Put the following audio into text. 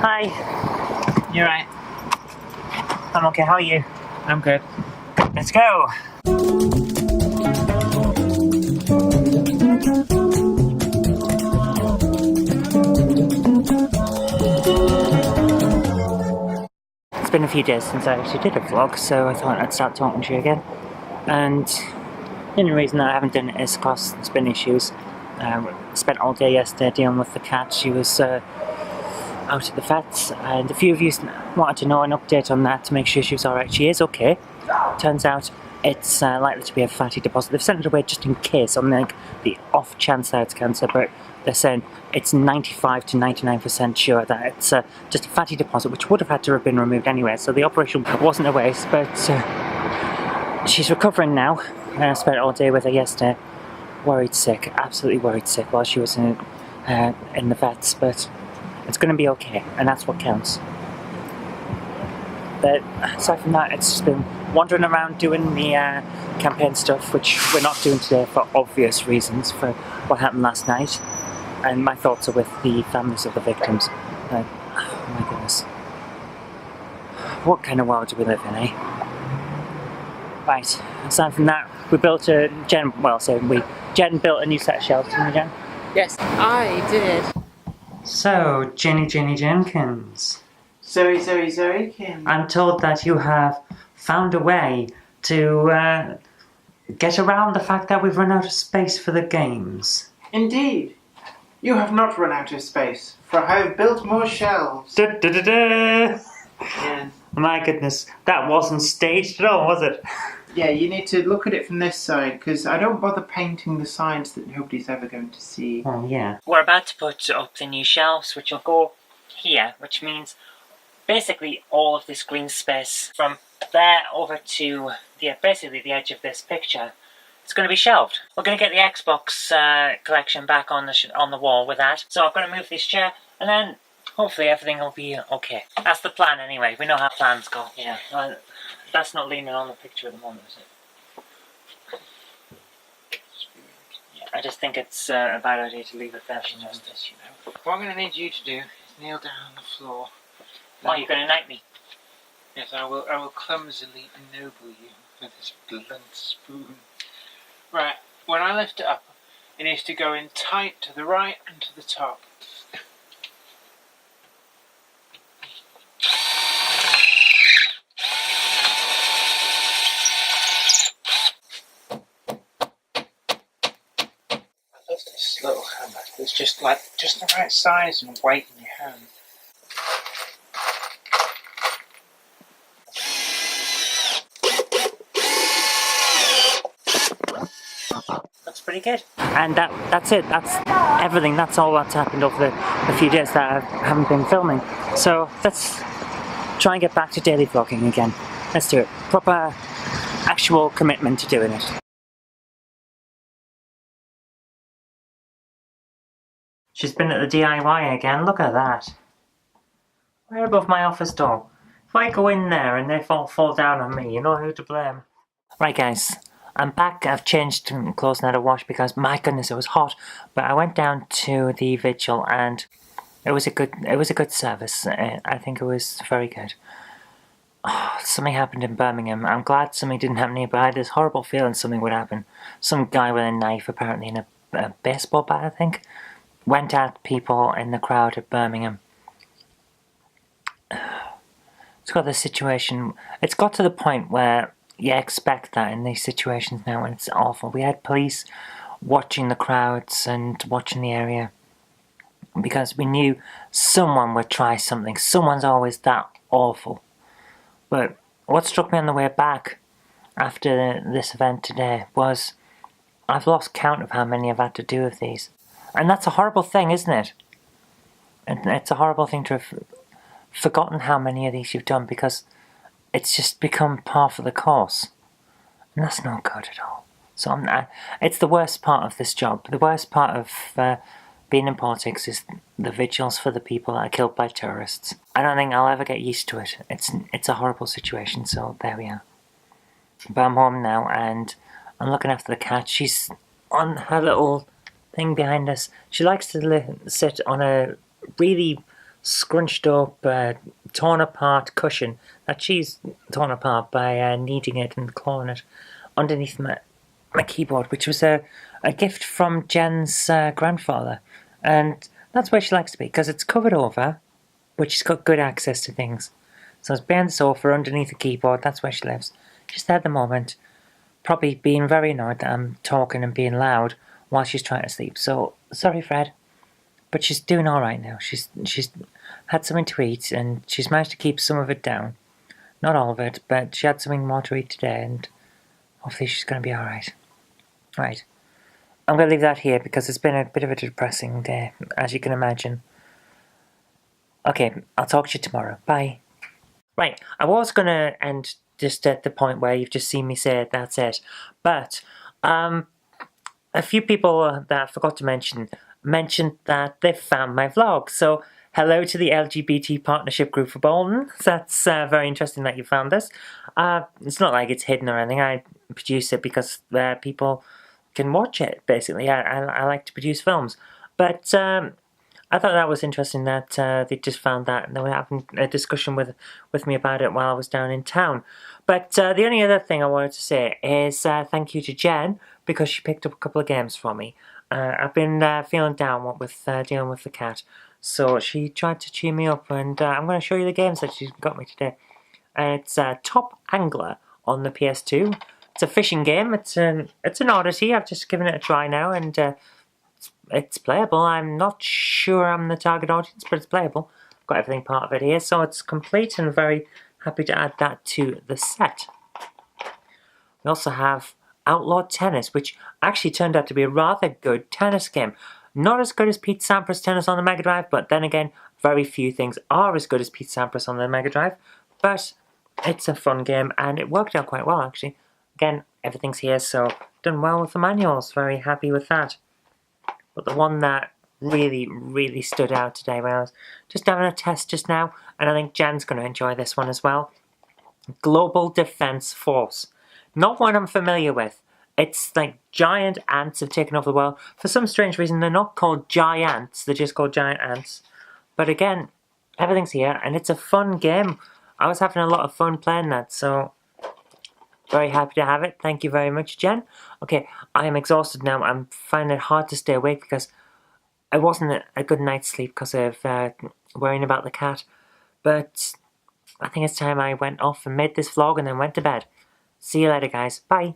Hi. You're right. I'm okay, how are you? I'm good. Let's go! It's been a few days since I actually did a vlog, so I thought I'd start talking to you again. And the only reason that I haven't done it is because there's been issues. Spent all day yesterday dealing with the cat. She was out at the vets, and a few of you wanted to know an update on that to make sure she was alright. She is okay. Turns out it's likely to be a fatty deposit. They've sent it away just in case, on like the off chance that it's cancer, but they're saying it's 95 to 99% sure that it's just a fatty deposit, which would have had to have been removed anyway, so the operation wasn't a waste. But she's recovering now. I spent all day with her yesterday. Worried sick, absolutely worried sick while she was in the vets, but it's going to be okay, and that's what counts. But aside from that, it's just been wandering around doing the campaign stuff, which we're not doing today for obvious reasons, for what happened last night. And my thoughts are with the families of the victims. Oh my goodness. What kind of world do we live in, eh? Right, aside from that, we built Jen built a new set of shelves, didn't you, Jen? Yes, I did. So, Jenny Jenkins. Zoe Kins. I'm told that you have found a way to get around the fact that we've run out of space for the games. Indeed. You have not run out of space, for I have built more shelves. Da, da, da, da. Yes. My goodness, that wasn't staged at all, was it? Yeah, you need to look at it from this side, because I don't bother painting the sides that nobody's ever going to see. Oh, yeah. We're about to put up the new shelves, which will go here, which means basically all of this green space from there over to basically the edge of this picture, it's going to be shelved. We're going to get the Xbox collection back on the wall with that. So I'm going to move this chair, and then hopefully everything will be okay. That's the plan anyway. We know how plans go. Yeah. That's not leaning on the picture at the moment, is it? Yeah, I just think it's a bad idea to leave it there for this, you know. What I'm going to need you to do is kneel down on the floor. Oh, you're going to knight me? Yes, I will clumsily ennoble you with this blunt spoon. Right, when I lift it up, it needs to go in tight to the right and to the top. I love this little hammer. It's just the right size and weight in your hand. That's pretty good. And that's it. That's everything. That's all that's happened over the few days that I haven't been filming. So let's try and get back to daily vlogging again. Let's do it. Proper, actual commitment to doing it. She's been at the DIY again. Look at that. Right above my office door. If I go in there and they fall down on me, you know who to blame. Right, guys. I'm back. I've changed clothes now to wash because my goodness it was hot. But I went down to the vigil and it was a good service. I think it was very good. Oh, something happened in Birmingham. I'm glad something didn't happen here, but I had this horrible feeling something would happen. Some guy with a knife, apparently in a baseball bat, I think, went at people in the crowd at Birmingham. It's got the situation. It's got to the point where you expect that in these situations now, and it's awful. We had police watching the crowds and watching the area because we knew someone would try something. Someone's always that awful. But what struck me on the way back after this event today was I've lost count of how many I've had to do of these. And that's a horrible thing, isn't it? And it's a horrible thing to have forgotten how many of these you've done because it's just become part of the course. And that's not good at all. So it's the worst part of this job. The worst part of being in politics is the vigils for the people that are killed by terrorists. I don't think I'll ever get used to it. It's a horrible situation, so there we are. But I'm home now and I'm looking after the cat. She's on her little thing behind us. She likes to sit on a really scrunched up, torn apart cushion that she's torn apart by kneading it and clawing it underneath my keyboard, which was a gift from Jen's grandfather. And that's where she likes to be, because it's covered over, but she's got good access to things. So it's behind the sofa, underneath the keyboard, that's where she lives. She's there at the moment, probably being very annoyed that I'm talking and being loud while she's trying to sleep. So, sorry Fred, but she's doing alright now. She's had something to eat, and she's managed to keep some of it down. Not all of it, but she had something more to eat today, and hopefully she's going to be alright. Right. I'm going to leave that here because it's been a bit of a depressing day, as you can imagine. Okay, I'll talk to you tomorrow. Bye. Right, I was going to end just at the point where you've just seen me say it, that's it. But a few people that I forgot to mentioned that they found my vlog. So hello to the LGBT Partnership Group for Bolton. That's very interesting that you found this. It's not like it's hidden or anything. I produce it because people can watch it, basically. I like to produce films. But I thought that was interesting that they just found that, and they were having a discussion with me about it while I was down in town. But the only other thing I wanted to say is thank you to Jen, because she picked up a couple of games for me. I've been feeling down with dealing with the cat, so she tried to cheer me up, and I'm going to show you the games that she got me today. It's Top Angler on the PS2. It's a fishing game. It's an oddity. I've just given it a try now, and it's playable. I'm not sure I'm the target audience, but it's playable. I've got everything part of it here, so it's complete, and very happy to add that to the set. We also have Outlaw Tennis, which actually turned out to be a rather good tennis game. Not as good as Pete Sampras Tennis on the Mega Drive, but then again, very few things are as good as Pete Sampras on the Mega Drive. But it's a fun game, and it worked out quite well, actually. Again, everything's here, so done well with the manuals. Very happy with that. But the one that really, really stood out today when I was just having a test just now, and I think Jen's going to enjoy this one as well. Global Defense Force. Not one I'm familiar with. It's like giant ants have taken over the world. For some strange reason, they're not called giants. They're just called giant ants. But again, everything's here, and it's a fun game. I was having a lot of fun playing that, so very happy to have it. Thank you very much, Jen. Okay, I am exhausted now. I'm finding it hard to stay awake because I wasn't a good night's sleep because of worrying about the cat. But I think it's time I went off and made this vlog and then went to bed. See you later, guys. Bye.